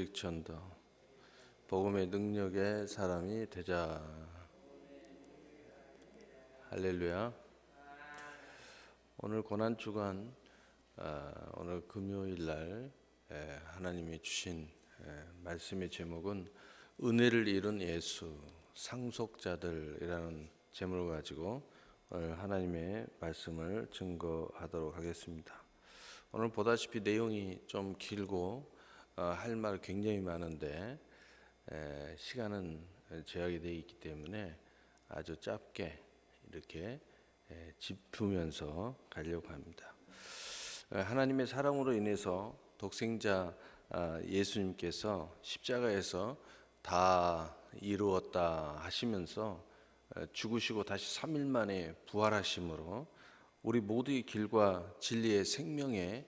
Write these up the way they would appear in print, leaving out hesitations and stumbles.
전도 복음의 능력의 사람이 되자. 할렐루야. 오늘 고난 주간 오늘 금요일 날 하나님이 주신 말씀의 제목은 은혜를 잃은 예수 상속자들이라는 제목을 가지고 오늘 하나님의 말씀을 증거하도록 하겠습니다. 오늘 보다시피 내용이 좀 길고 할 말 굉장히 많은데 시간은 제약이 되어 있기 때문에 아주 짧게 이렇게 짚으면서 가려고 합니다. 하나님의 사랑으로 인해서 독생자 예수님께서 십자가에서 다 이루었다 하시면서 죽으시고 다시 3일 만에 부활하심으로 우리 모두의 길과 진리의 생명의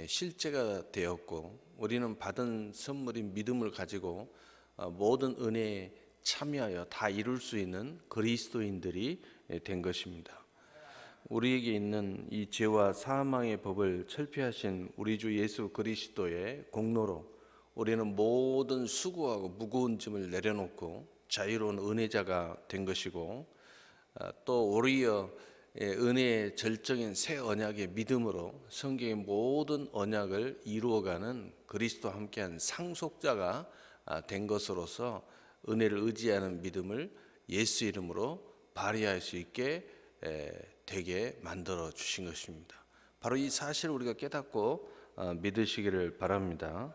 실제가 되었고, 우리는 받은 선물인 믿음을 가지고 모든 은혜에 참여하여 다 이룰 수 있는 그리스도인들이 된 것입니다. 우리에게 있는 이 죄와 사망의 법을 철폐하신 우리 주 예수 그리스도의 공로로 우리는 모든 수고하고 무거운 짐을 내려놓고 자유로운 은혜자가 된 것이고, 또 우리의 은혜의 절정인 새 언약의 믿음으로 성경의 모든 언약을 이루어가는 그리스도와 함께한 상속자가 된 것으로서 은혜를 의지하는 믿음을 예수 이름으로 발휘할 수 있게 되게 만들어 주신 것입니다. 바로 이 사실을 우리가 깨닫고 믿으시기를 바랍니다.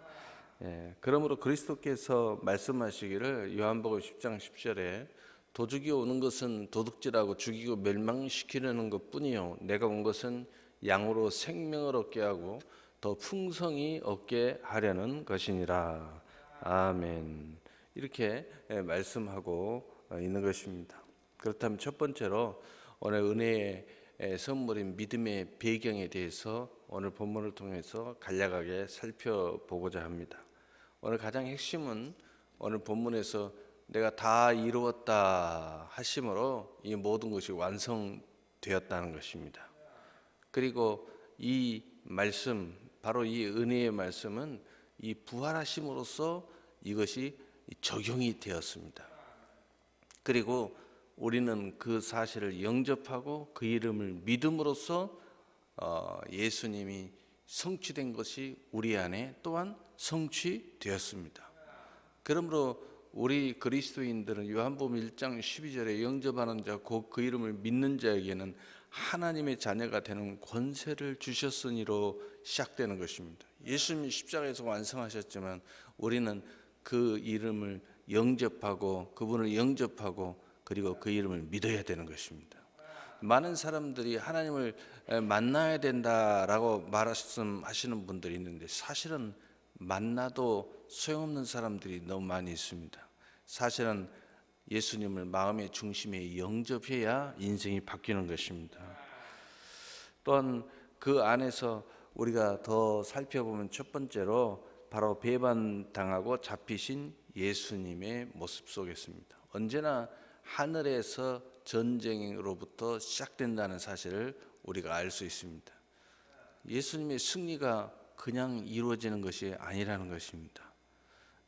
그러므로 그리스도께서 말씀하시기를 요한복음 10장 10절에 도둑이 오는 것은 도둑질하고 죽이고 멸망시키려는 것뿐이요 내가 온 것은 양으로 생명을 얻게 하고 더 풍성히 얻게 하려는 것이니라. 아멘. 이렇게 말씀하고 있는 것입니다. 그렇다면 첫 번째로 오늘 은혜의 선물인 믿음의 배경에 대해서 오늘 본문을 통해서 간략하게 살펴보고자 합니다. 오늘 가장 핵심은 오늘 본문에서 내가 다 이루었다 하심으로 이 모든 것이 완성되었다는 것입니다. 그리고 이 말씀, 바로 이 은혜의 말씀은 이 부활하심으로써 이것이 적용이 되었습니다. 그리고 우리는 그 사실을 영접하고 그 이름을 믿음으로써 예수님이 성취된 것이 우리 안에 또한 성취되었습니다. 그러므로 우리 그리스도인들은 요한복음 1장 12절에 영접하는 자 곧 그 이름을 믿는 자에게는 하나님의 자녀가 되는 권세를 주셨으니로 시작되는 것입니다. 예수님이 십자가에서 완성하셨지만 우리는 그 이름을 영접하고 그분을 영접하고 그리고 그 이름을 믿어야 되는 것입니다. 많은 사람들이 하나님을 만나야 된다라고 말씀하시는 분들이 있는데 사실은 만나도 소용없는 사람들이 너무 많이 있습니다. 사실은 예수님을 마음의 중심에 영접해야 인생이 바뀌는 것입니다. 또한 그 안에서 우리가 더 살펴보면 첫 번째로 바로 배반당하고 잡히신 예수님의 모습 속에 있습니다. 언제나 하늘에서 전쟁으로부터 시작된다는 사실을 우리가 알 수 있습니다. 예수님의 승리가 그냥 이루어지는 것이 아니라는 것입니다.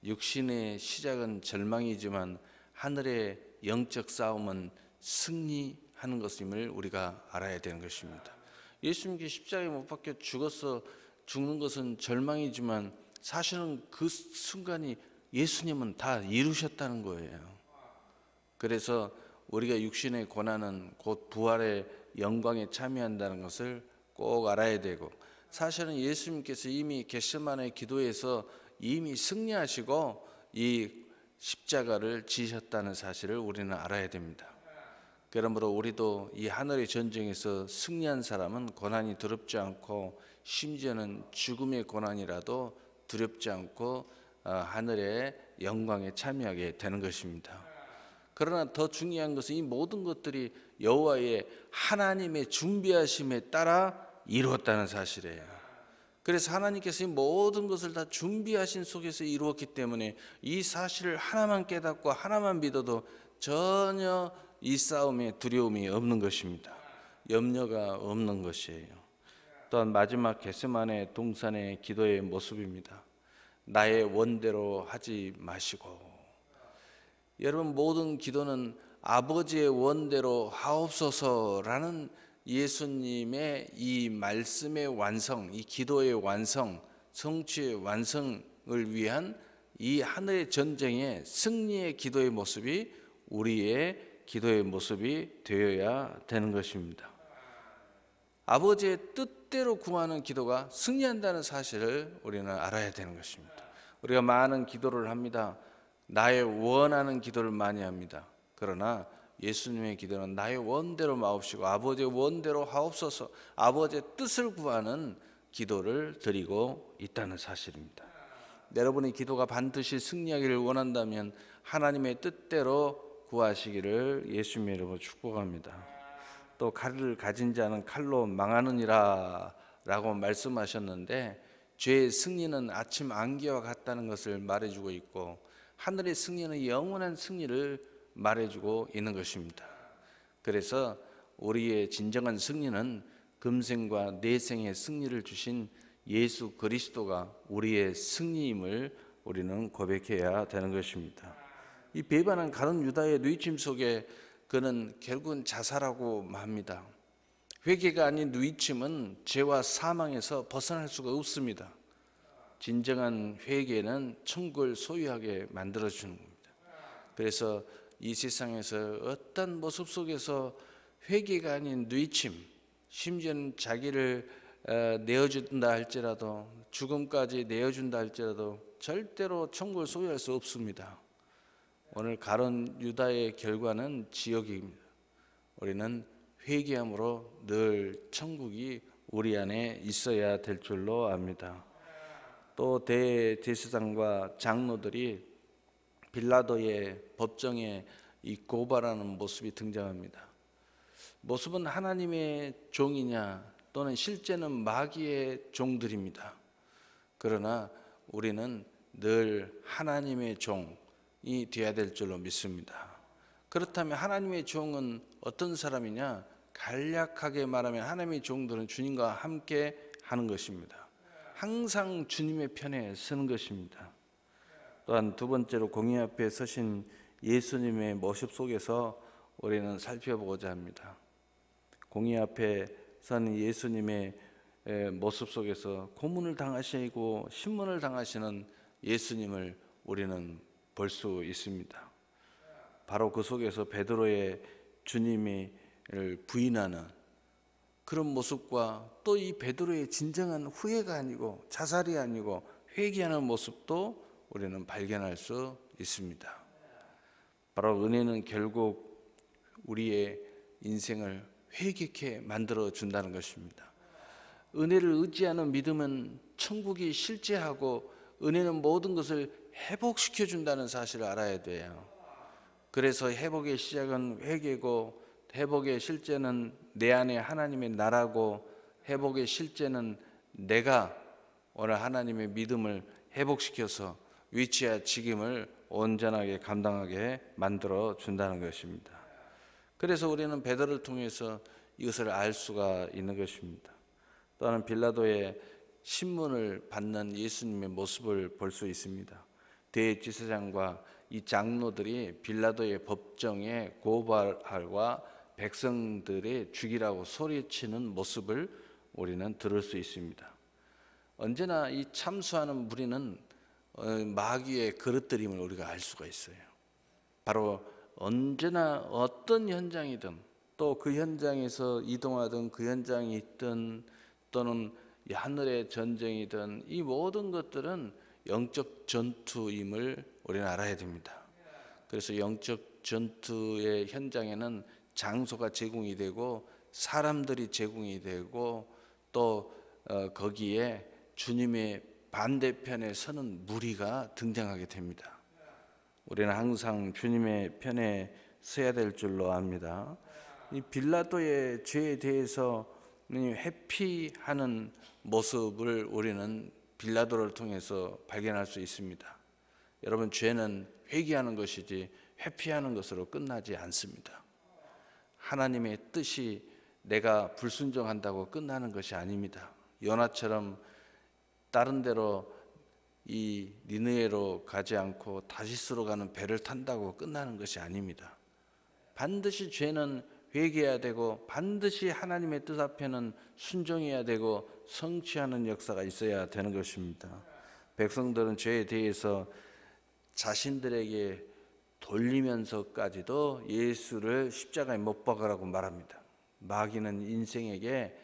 육신의 시작은 절망이지만 하늘의 영적 싸움은 승리하는 것임을 우리가 알아야 되는 것입니다. 예수님께 십자가에 못 박혀 죽는 것은 절망이지만 사실은 그 순간이 예수님은 다 이루셨다는 거예요. 그래서 우리가 육신의 고난은 곧 부활의 영광에 참여한다는 것을 꼭 알아야 되고, 사실은 예수님께서 이미 겟세마네 기도에서 이미 승리하시고 이 십자가를 지셨다는 사실을 우리는 알아야 됩니다. 그러므로 우리도 이 하늘의 전쟁에서 승리한 사람은 고난이 두렵지 않고 심지어는 죽음의 고난이라도 두렵지 않고 하늘의 영광에 참여하게 되는 것입니다. 그러나 더 중요한 것은 이 모든 것들이 여호와의 하나님의 준비하심에 따라 이루었다는 사실이에요. 그래서 하나님께서 이 모든 것을 다 준비하신 속에서 이루었기 때문에 이 사실을 하나만 깨닫고 하나만 믿어도 전혀 이 싸움에 두려움이 없는 것입니다. 염려가 없는 것이에요. 또한 마지막 겟세마네 동산의 기도의 모습입니다. 나의 원대로 하지 마시고. 여러분, 모든 기도는 아버지의 원대로 하옵소서라는 예수님의 이 말씀의 완성, 이 기도의 완성, 성취의 완성을 위한 이 하늘의 전쟁의 승리의 기도의 모습이 우리의 기도의 모습이 되어야 되는 것입니다. 아버지의 뜻대로 구하는 기도가 승리한다는 사실을 우리는 알아야 되는 것입니다. 우리가 많은 기도를 합니다. 나의 원하는 기도를 많이 합니다. 그러나 예수님의 기도는 나의 원대로 마옵시고 아버지의 원대로 하옵소서, 아버지의 뜻을 구하는 기도를 드리고 있다는 사실입니다. 여러분의 기도가 반드시 승리하기를 원한다면 하나님의 뜻대로 구하시기를 예수님의 이름으로 축복합니다. 또 칼을 가진 자는 칼로 망하느니라 라고 말씀하셨는데, 죄의 승리는 아침 안개와 같다는 것을 말해주고 있고, 하늘의 승리는 영원한 승리를 말해주고 있는 것입니다. 그래서 우리의 진정한 승리는 금생과 내생의 승리를 주신 예수 그리스도가 우리의 승리임을 우리는 고백해야 되는 것입니다. 이 배반한 가룟 유다의 누이침 속에 그는 결국은 자살하고 맙니다. 회개가 아닌 누이침은 죄와 사망에서 벗어날 수가 없습니다. 진정한 회개는 천국을 소유하게 만들어주는 겁니다. 그래서 이 세상에서 어떤 모습 속에서 회개가 아닌 누이침, 심지어는 자기를 내어준다 할지라도, 죽음까지 내어준다 할지라도 절대로 천국을 소유할 수 없습니다. 오늘 가룟 유다의 결과는 지옥입니다. 우리는 회개함으로 늘 천국이 우리 안에 있어야 될 줄로 압니다. 또 대제사장과 장로들이 빌라도의 법정에 이 고발하는 모습이 등장합니다. 모습은 하나님의 종이냐 또는 실제는 마귀의 종들입니다. 그러나 우리는 늘 하나님의 종이 되어야 될 줄로 믿습니다. 그렇다면 하나님의 종은 어떤 사람이냐? 간략하게 말하면 하나님의 종들은 주님과 함께 하는 것입니다. 항상 주님의 편에 서는 것입니다. 또한 두 번째로 공의 앞에 서신 예수님의 모습 속에서 우리는 살펴보고자 합니다. 공의 앞에 선 예수님의 모습 속에서 고문을 당하시고 신문을 당하시는 예수님을 우리는 볼 수 있습니다. 바로 그 속에서 베드로의 주님을 부인하는 그런 모습과 또 이 베드로의 진정한 후회가 아니고 자살이 아니고 회개하는 모습도 우리는 발견할 수 있습니다. 바로 은혜는 결국 우리의 인생을 회개케 만들어 준다는 것입니다. 은혜를 의지하는 믿음은 천국이 실제하고 은혜는 모든 것을 회복시켜 준다는 사실을 알아야 돼요. 그래서 회복의 시작은 회개고, 회복의 실제는 내 안에 하나님의 나라고, 회복의 실제는 내가 오늘 하나님의 믿음을 회복시켜서 위치와 직임을 온전하게 감당하게 만들어 준다는 것입니다. 그래서 우리는 베드로를 통해서 이것을 알 수가 있는 것입니다. 또한 빌라도의 신문을 받는 예수님의 모습을 볼 수 있습니다. 대제사장과 이 장로들이 빌라도의 법정에 고발과 백성들의 죽이라고 소리치는 모습을 우리는 들을 수 있습니다. 언제나 이 참수하는 무리는 마귀의 그릇들임을 우리가 알 수가 있어요. 바로 언제나 어떤 현장이든, 또 그 현장에서 이동하든 그 현장이 있든, 또는 이 하늘의 전쟁이든, 이 모든 것들은 영적 전투임을 우리는 알아야 됩니다. 그래서 영적 전투의 현장에는 장소가 제공이 되고 사람들이 제공이 되고, 또 거기에 주님의 반대편에 서는 무리가 등장하게 됩니다. 우리는 항상 주님의 편에 서야 될 줄로 압니다. 이 빌라도의 죄에 대해서 회피하는 모습을 우리는 빌라도를 통해서 발견할 수 있습니다. 여러분, 죄는 회개하는 것이지 회피하는 것으로 끝나지 않습니다. 하나님의 뜻이 내가 불순종한다고 끝나는 것이 아닙니다. 요나처럼 다른 데로 이 니느웨로 가지 않고 다시스로 가는 배를 탄다고 끝나는 것이 아닙니다. 반드시 죄는 회개해야 되고 반드시 하나님의 뜻 앞에는 순종해야 되고 성취하는 역사가 있어야 되는 것입니다. 백성들은 죄에 대해서 자신들에게 돌리면서까지도 예수를 십자가에 못 박으라고 말합니다. 마귀는 인생에게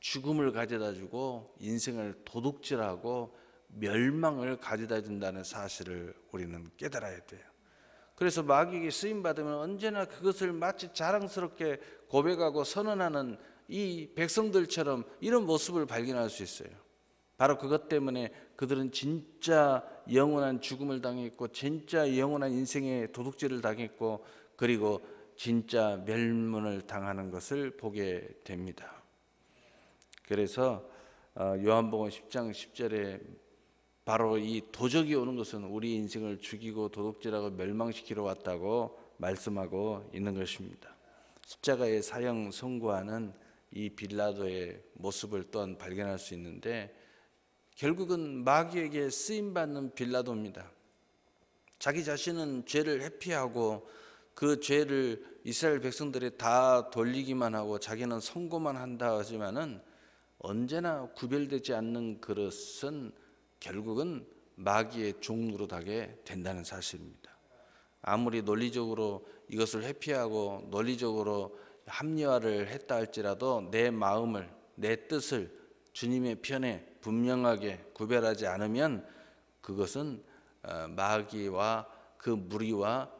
죽음을 가져다 주고 인생을 도둑질하고 멸망을 가져다 준다는 사실을 우리는 깨달아야 돼요. 그래서 마귀에게 쓰임 받으면 언제나 그것을 마치 자랑스럽게 고백하고 선언하는 이 백성들처럼 이런 모습을 발견할 수 있어요. 바로 그것 때문에 그들은 진짜 영원한 죽음을 당했고 진짜 영원한 인생의 도둑질을 당했고 그리고 진짜 멸문을 당하는 것을 보게 됩니다. 그래서 요한복음 10장 10절에 바로 이 도적이 오는 것은 우리 인생을 죽이고 도둑질하고 멸망시키러 왔다고 말씀하고 있는 것입니다. 십자가의 사형 선고하는 이 빌라도의 모습을 또한 발견할 수 있는데 결국은 마귀에게 쓰임받는 빌라도입니다. 자기 자신은 죄를 회피하고 그 죄를 이스라엘 백성들이 다 돌리기만 하고 자기는 선고만 한다 하지만은 언제나 구별되지 않는 그릇은 결국은 마귀의 종으로 가게 된다는 사실입니다. 아무리 논리적으로 이것을 회피하고 논리적으로 합리화를 했다 할지라도 내 마음을, 내 뜻을 주님의 편에 분명하게 구별하지 않으면 그것은 마귀와 그 무리와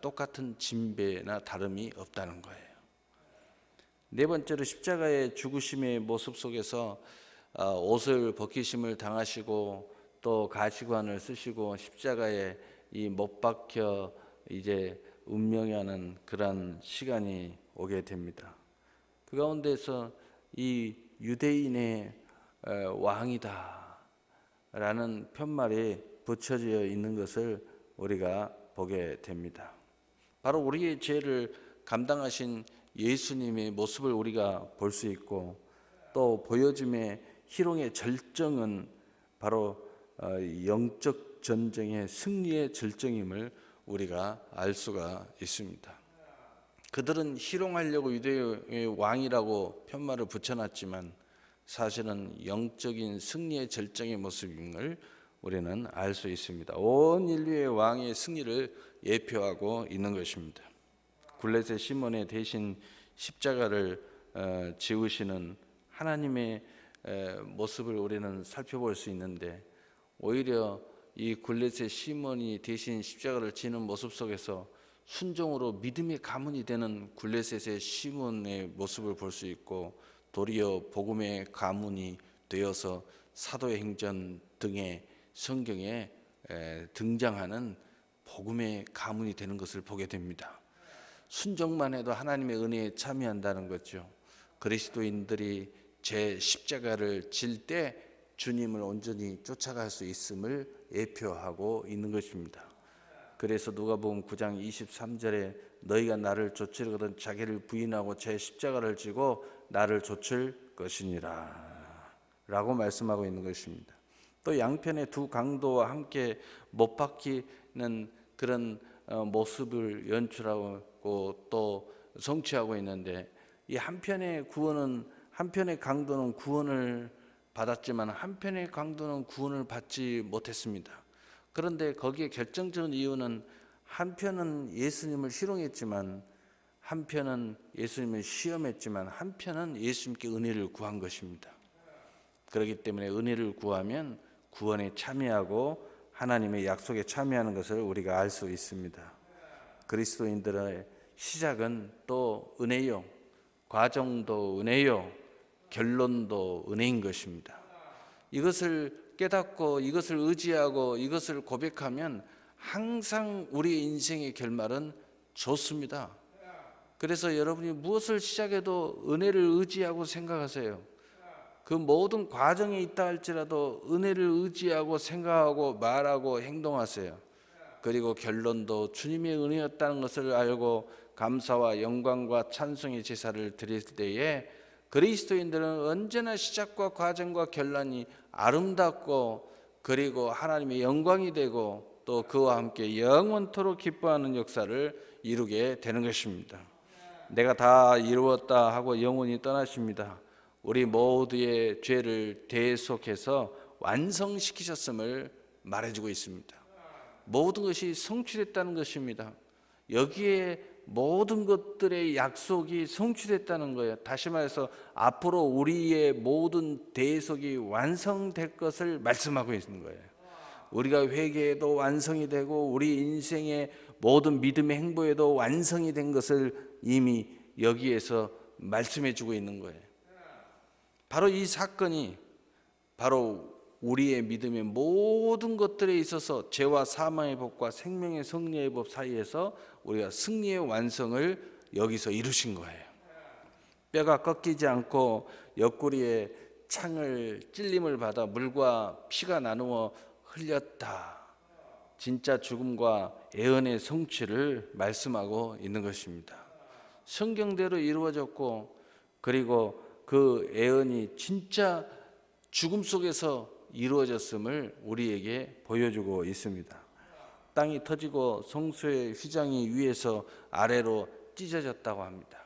똑같은 진배나 다름이 없다는 거예요. 네 번째로 십자가의 죽으심의 모습 속에서 옷을 벗기심을 당하시고 또 가시관을 쓰시고 십자가에 이 못 박혀 이제 운명하는 그런 시간이 오게 됩니다. 그 가운데서 이 유대인의 왕이다 라는 편말이 붙여져 있는 것을 우리가 보게 됩니다. 바로 우리의 죄를 감당하신 예수님의 모습을 우리가 볼 수 있고 또 보여줌의 희롱의 절정은 바로 영적 전쟁의 승리의 절정임을 우리가 알 수가 있습니다. 그들은 희롱하려고 유대의 왕이라고 편말을 붙여놨지만 사실은 영적인 승리의 절정의 모습임을 우리는 알 수 있습니다. 온 인류의 왕의 승리를 예표하고 있는 것입니다. 굴렛의 시몬의 대신 십자가를 지으시는 하나님의 모습을 우리는 살펴볼 수 있는데 오히려 이 굴렛의 시몬이 대신 십자가를 지는 모습 속에서 순종으로 믿음의 가문이 되는 굴렛의 시몬의 모습을 볼 수 있고 도리어 복음의 가문이 되어서 사도의 행전 등의 성경에 등장하는 복음의 가문이 되는 것을 보게 됩니다. 순종만 해도 하나님의 은혜에 참여한다는 거죠. 그리스도인들이 제 십자가를 질 때 주님을 온전히 쫓아갈 수 있음을 예표하고 있는 것입니다. 그래서 누가복음 9장 23절에 너희가 나를 좇으려거든 자기를 부인하고 제 십자가를 지고 나를 좇을 것이니라 라고 말씀하고 있는 것입니다. 또 양편의 두 강도와 함께 못 박히는 그런 모습을 연출하고 또 성취하고 있는데 이 한편의 구원은 한편의 강도는 구원을 받았지만 한편의 강도는 구원을 받지 못했습니다. 그런데 거기에 결정적인 이유는 한편은 예수님을 희롱했지만 한편은 예수님을 시험했지만 한편은 예수님께 은혜를 구한 것입니다. 그렇기 때문에 은혜를 구하면 구원에 참여하고 하나님의 약속에 참여하는 것을 우리가 알 수 있습니다. 그리스도인들의 시작은 또 은혜요, 과정도 은혜요, 결론도 은혜인 것입니다. 이것을 깨닫고 이것을 의지하고 이것을 고백하면 항상 우리의 인생의 결말은 좋습니다. 그래서 여러분이 무엇을 시작해도 은혜를 의지하고 생각하세요. 그 모든 과정에 있다 할지라도 은혜를 의지하고 생각하고 말하고 행동하세요. 그리고 결론도 주님의 은혜였다는 것을 알고 감사와 영광과 찬송의 제사를 드릴 때에 그리스도인들은 언제나 시작과 과정과 결론이 아름답고 그리고 하나님의 영광이 되고 또 그와 함께 영원토록 기뻐하는 역사를 이루게 되는 것입니다. 내가 다 이루었다 하고 영원히 떠나십니다. 우리 모두의 죄를 대속해서 완성시키셨음을 말해주고 있습니다. 모든 것이 성취됐다는 것입니다. 여기에 모든 것들의 약속이 성취됐다는 거예요. 다시 말해서 앞으로 우리의 모든 대속이 완성될 것을 말씀하고 있는 거예요. 우리가 회개에도 완성이 되고 우리 인생의 모든 믿음의 행보에도 완성이 된 것을 이미 여기에서 말씀해 주고 있는 거예요. 바로 이 사건이 바로 우리의 믿음의 모든 것들에 있어서 죄와 사망의 법과 생명의 승리의 법 사이에서 우리가 승리의 완성을 여기서 이루신 거예요. 뼈가 꺾이지 않고 옆구리에 창을 찔림을 받아 물과 피가 나누어 흘렸다. 진짜 죽음과 애언의 성취를 말씀하고 있는 것입니다. 성경대로 이루어졌고 그리고 그 애언이 진짜 죽음 속에서 이루어졌음을 우리에게 보여주고 있습니다. 땅이 터지고 성소의 휘장이 위에서 아래로 찢어졌다고 합니다.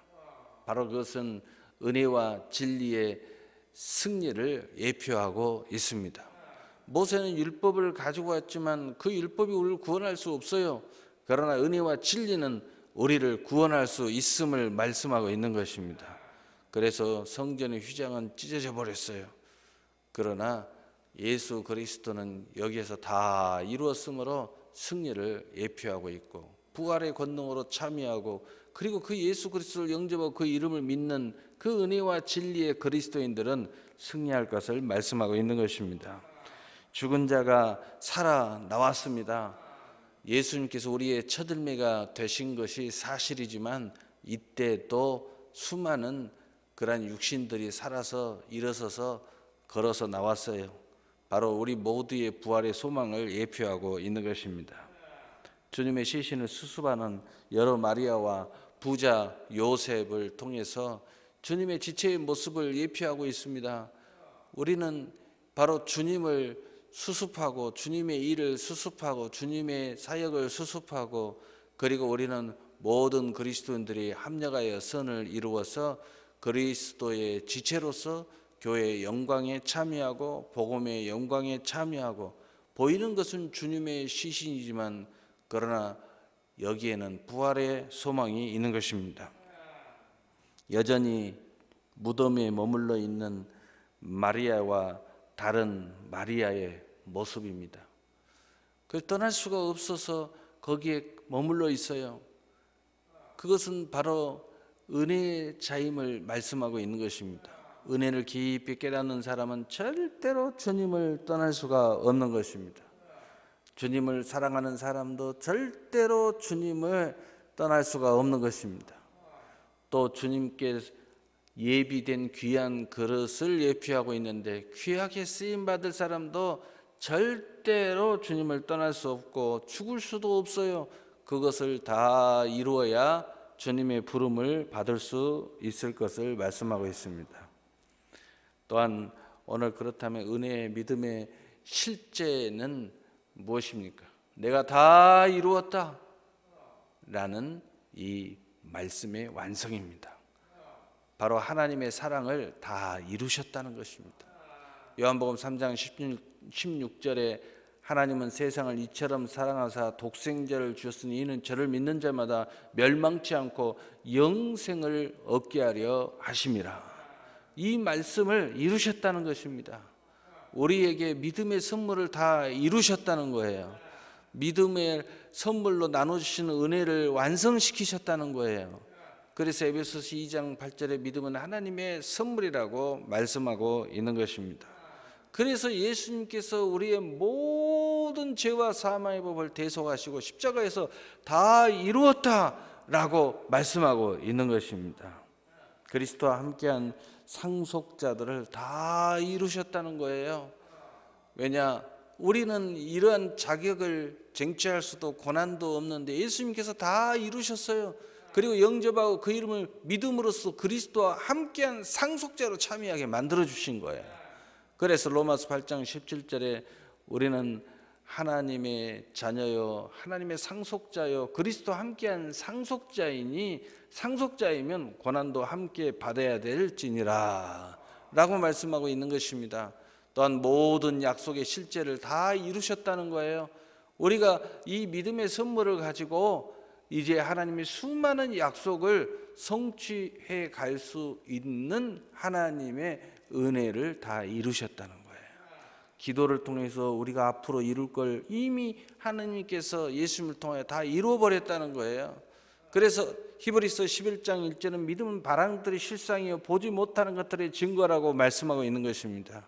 바로 그것은 은혜와 진리의 승리를 예표하고 있습니다. 모세는 율법을 가지고 왔지만 그 율법이 우리를 구원할 수 없어요. 그러나 은혜와 진리는 우리를 구원할 수 있음을 말씀하고 있는 것입니다. 그래서 성전의 휘장은 찢어져 버렸어요. 그러나 예수 그리스도는 여기에서 다 이루었으므로 승리를 예표하고 있고 부활의 권능으로 참여하고 그리고 그 예수 그리스도를 영접하고 그 이름을 믿는 그 은혜와 진리의 그리스도인들은 승리할 것을 말씀하고 있는 것입니다. 죽은 자가 살아나왔습니다. 예수님께서 우리의 첫을매가 되신 것이 사실이지만 이때 또 수많은 그러한 육신들이 살아서 일어서서 걸어서 나왔어요. 바로 우리 모두의 부활의 소망을 예표하고 있는 것입니다. 주님의 시신을 수습하는 여러 마리아와 부자 요셉을 통해서 주님의 지체의 모습을 예표하고 있습니다. 우리는 바로 주님을 수습하고 주님의 일을 수습하고 주님의 사역을 수습하고 그리고 우리는 모든 그리스도인들이 합력하여 선을 이루어서 그리스도의 지체로서 교회의 영광에 참여하고 복음의 영광에 참여하고 보이는 것은 주님의 시신이지만 그러나 여기에는 부활의 소망이 있는 것입니다. 여전히 무덤에 머물러 있는 마리아와 다른 마리아의 모습입니다. 그 떠날 수가 없어서 거기에 머물러 있어요. 그것은 바로 은혜의 자임을 말씀하고 있는 것입니다. 은혜를 깊이 깨닫는 사람은 절대로 주님을 떠날 수가 없는 것입니다. 주님을 사랑하는 사람도 절대로 주님을 떠날 수가 없는 것입니다. 또 주님께 예비된 귀한 그릇을 예표하고 있는데 귀하게 쓰임받을 사람도 절대로 주님을 떠날 수 없고 죽을 수도 없어요. 그것을 다 이루어야 주님의 부름을 받을 수 있을 것을 말씀하고 있습니다. 또한 오늘 그렇다면 은혜의 믿음의 실제는 무엇입니까? 내가 다 이루었다 라는 이 말씀의 완성입니다. 바로 하나님의 사랑을 다 이루셨다는 것입니다. 요한복음 3장 16절에 하나님은 세상을 이처럼 사랑하사 독생자를 주셨으니 이는 저를 믿는 자마다 멸망치 않고 영생을 얻게 하려 하심이라. 이 말씀을 이루셨다는 것입니다. 우리에게 믿음의 선물을 다 이루셨다는 거예요. 믿음의 선물로 나눠주시는 은혜를 완성시키셨다는 거예요. 그래서 에베소서 2장 8절에 믿음은 하나님의 선물이라고 말씀하고 있는 것입니다. 그래서 예수님께서 우리의 모든 죄와 사망의 법을 대속하시고 십자가에서 다 이루었다라고 말씀하고 있는 것입니다. 그리스도와 함께한 상속자들을 다 이루셨다는 거예요. 왜냐? 우리는 이러한 자격을 쟁취할 수도 고난도 없는데 예수님께서 다 이루셨어요. 그리고 영접하고 그 이름을 믿음으로써 그리스도와 함께한 상속자로 참여하게 만들어 주신 거예요. 그래서 로마서 8장 17절에 우리는 하나님의 자녀요, 하나님의 상속자요, 그리스도 함께한 상속자이니 상속자이면 고난도 함께 받아야 될지니라 라고 말씀하고 있는 것입니다. 또한 모든 약속의 실제를 다 이루셨다는 거예요. 우리가 이 믿음의 선물을 가지고 이제 하나님의 수많은 약속을 성취해 갈 수 있는 하나님의 은혜를 다 이루셨다는 거예요. 기도를 통해서 우리가 앞으로 이룰 걸 이미 하나님께서 예수님을 통하여 다 이루어버렸다는 거예요. 그래서 히브리서 11장 1절은 믿음은 바라는 것들이 실상이요 보지 못하는 것들의 증거라고 말씀하고 있는 것입니다.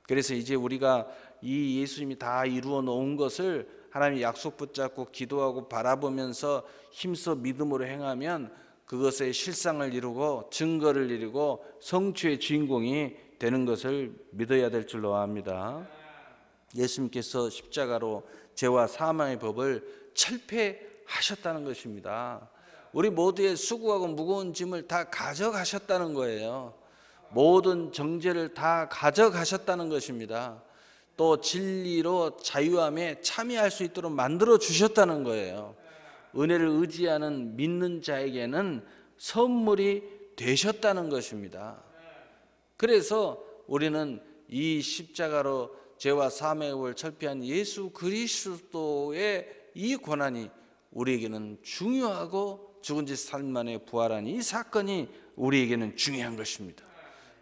그래서 이제 우리가 이 예수님이 다 이루어 놓은 것을 하나님의 약속 붙잡고 기도하고 바라보면서 힘써 믿음으로 행하면 그것의 실상을 이루고 증거를 이루고 성취의 주인공이 되는 것을 믿어야 될 줄로 압니다. 예수님께서 십자가로 죄와 사망의 법을 철폐하셨다는 것입니다. 우리 모두의 수고하고 무거운 짐을 다 가져가셨다는 거예요. 모든 정죄를 다 가져가셨다는 것입니다. 또 진리로 자유함에 참여할 수 있도록 만들어 주셨다는 거예요. 은혜를 의지하는 믿는 자에게는 선물이 되셨다는 것입니다. 그래서 우리는 이 십자가로 죄와 사망의 법을 철폐한 예수 그리스도의 이 고난이 우리에게는 중요하고 죽은 지 사흘 만에 부활한 이 사건이 우리에게는 중요한 것입니다.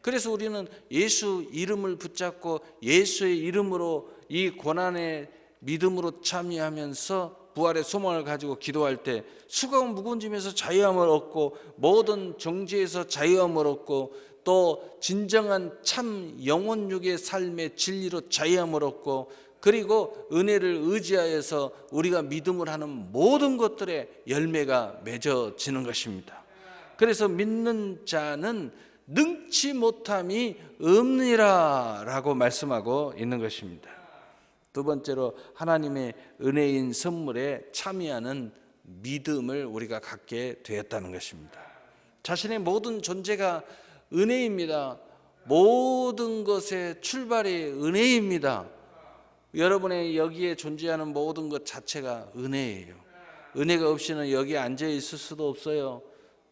그래서 우리는 예수 이름을 붙잡고 예수의 이름으로 이 고난의 믿음으로 참여하면서 부활의 소망을 가지고 기도할 때 수고하고 무거운 짐에서 자유함을 얻고 모든 정죄에서 자유함을 얻고 또 진정한 참 영혼육의 삶의 진리로 자유함을 얻고 그리고 은혜를 의지하여서 우리가 믿음을 하는 모든 것들의 열매가 맺어지는 것입니다. 그래서 믿는 자는 능치 못함이 없느니라 라고 말씀하고 있는 것입니다. 두 번째로 하나님의 은혜인 선물에 참여하는 믿음을 우리가 갖게 되었다는 것입니다. 자신의 모든 존재가 은혜입니다. 모든 것의 출발이 은혜입니다. 여러분의 여기에 존재하는 모든 것 자체가 은혜예요. 은혜가 없이는 여기에 앉아 있을 수도 없어요.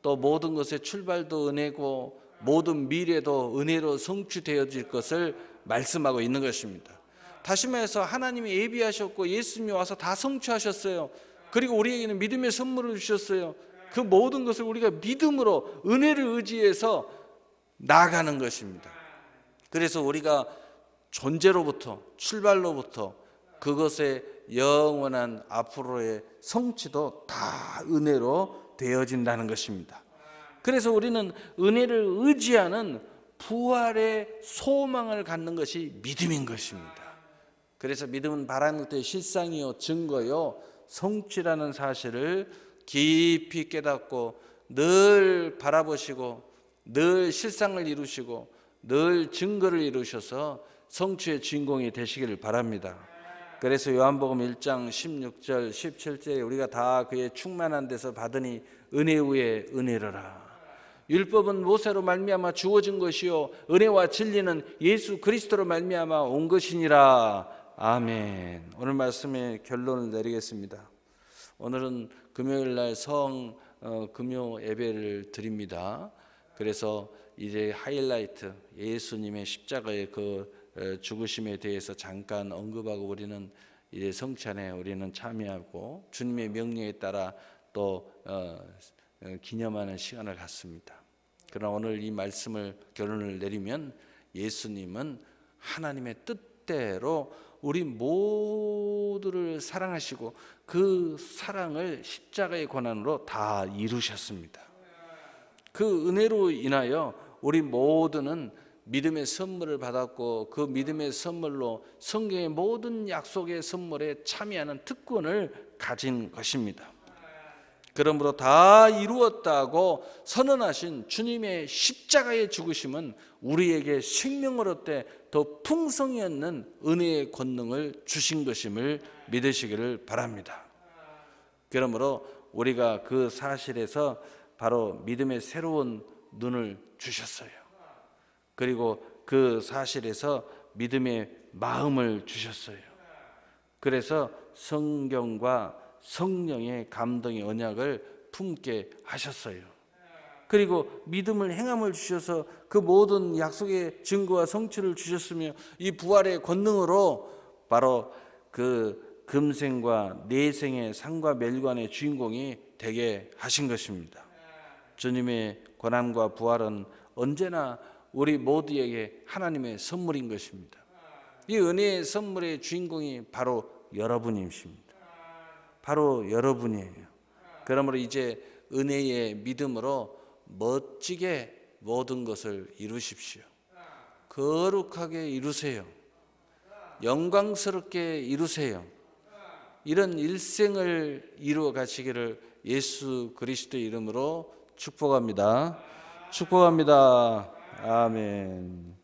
또 모든 것의 출발도 은혜고 모든 미래도 은혜로 성취되어질 것을 말씀하고 있는 것입니다. 다시 말해서 하나님이 예비하셨고 예수님이 와서 다 성취하셨어요. 그리고 우리에게는 믿음의 선물을 주셨어요. 그 모든 것을 우리가 믿음으로 은혜를 의지해서 나아가는 것입니다. 그래서 우리가 존재로부터 출발로부터 그것의 영원한 앞으로의 성취도 다 은혜로 되어진다는 것입니다. 그래서 우리는 은혜를 의지하는 부활의 소망을 갖는 것이 믿음인 것입니다. 그래서 믿음은 바라는 것들의 실상이요 증거요 성취라는 사실을 깊이 깨닫고 늘 바라보시고 늘 실상을 이루시고 늘 증거를 이루셔서 성취의 주인공이 되시기를 바랍니다. 그래서 요한복음 1장 16절 17절에 우리가 다 그의 충만한 데서 받으니 은혜 위에 은혜로라. 율법은 모세로 말미암아 주어진 것이요 은혜와 진리는 예수 그리스도로 말미암아 온 것이니라. 아멘. 오늘 말씀의 결론을 내리겠습니다. 오늘은 금요일 날 금요 예배를 드립니다. 그래서 이제 하이라이트 예수님의 십자가의 그 죽으심에 대해서 잠깐 언급하고 우리는 이제 성찬에 우리는 참여하고 주님의 명령에 따라 또 기념하는 시간을 갖습니다. 그러나 오늘 이 말씀을 결론을 내리면 예수님은 하나님의 뜻대로 우리 모두를 사랑하시고 그 사랑을 십자가의 고난으로 다 이루셨습니다. 그 은혜로 인하여 우리 모두는 믿음의 선물을 받았고 그 믿음의 선물로 성경의 모든 약속의 선물에 참여하는 특권을 가진 것입니다. 그러므로 다 이루었다고 선언하신 주님의 십자가의 죽으심은 우리에게 생명을 얻되 더 풍성히 얻는 은혜의 권능을 주신 것임을 믿으시기를 바랍니다. 그러므로 우리가 그 사실에서 바로 믿음의 새로운 눈을 주셨어요. 그리고 그 사실에서 믿음의 마음을 주셨어요. 그래서 성경과 성령의 감동의 언약을 품게 하셨어요. 그리고 믿음을 행함을 주셔서 그 모든 약속의 증거와 성취를 주셨으며 이 부활의 권능으로 바로 그 금생과 내생의 상과 멸관의 주인공이 되게 하신 것입니다. 주님의 고난과 부활은 언제나 우리 모두에게 하나님의 선물인 것입니다. 이 은혜의 선물의 주인공이 바로 여러분이십니다. 바로 여러분이에요. 그러므로 이제 은혜의 믿음으로 멋지게 모든 것을 이루십시오. 거룩하게 이루세요. 영광스럽게 이루세요. 이런 일생을 이루어 가시기를 예수 그리스도의 이름으로 축복합니다. 축복합니다. 아멘.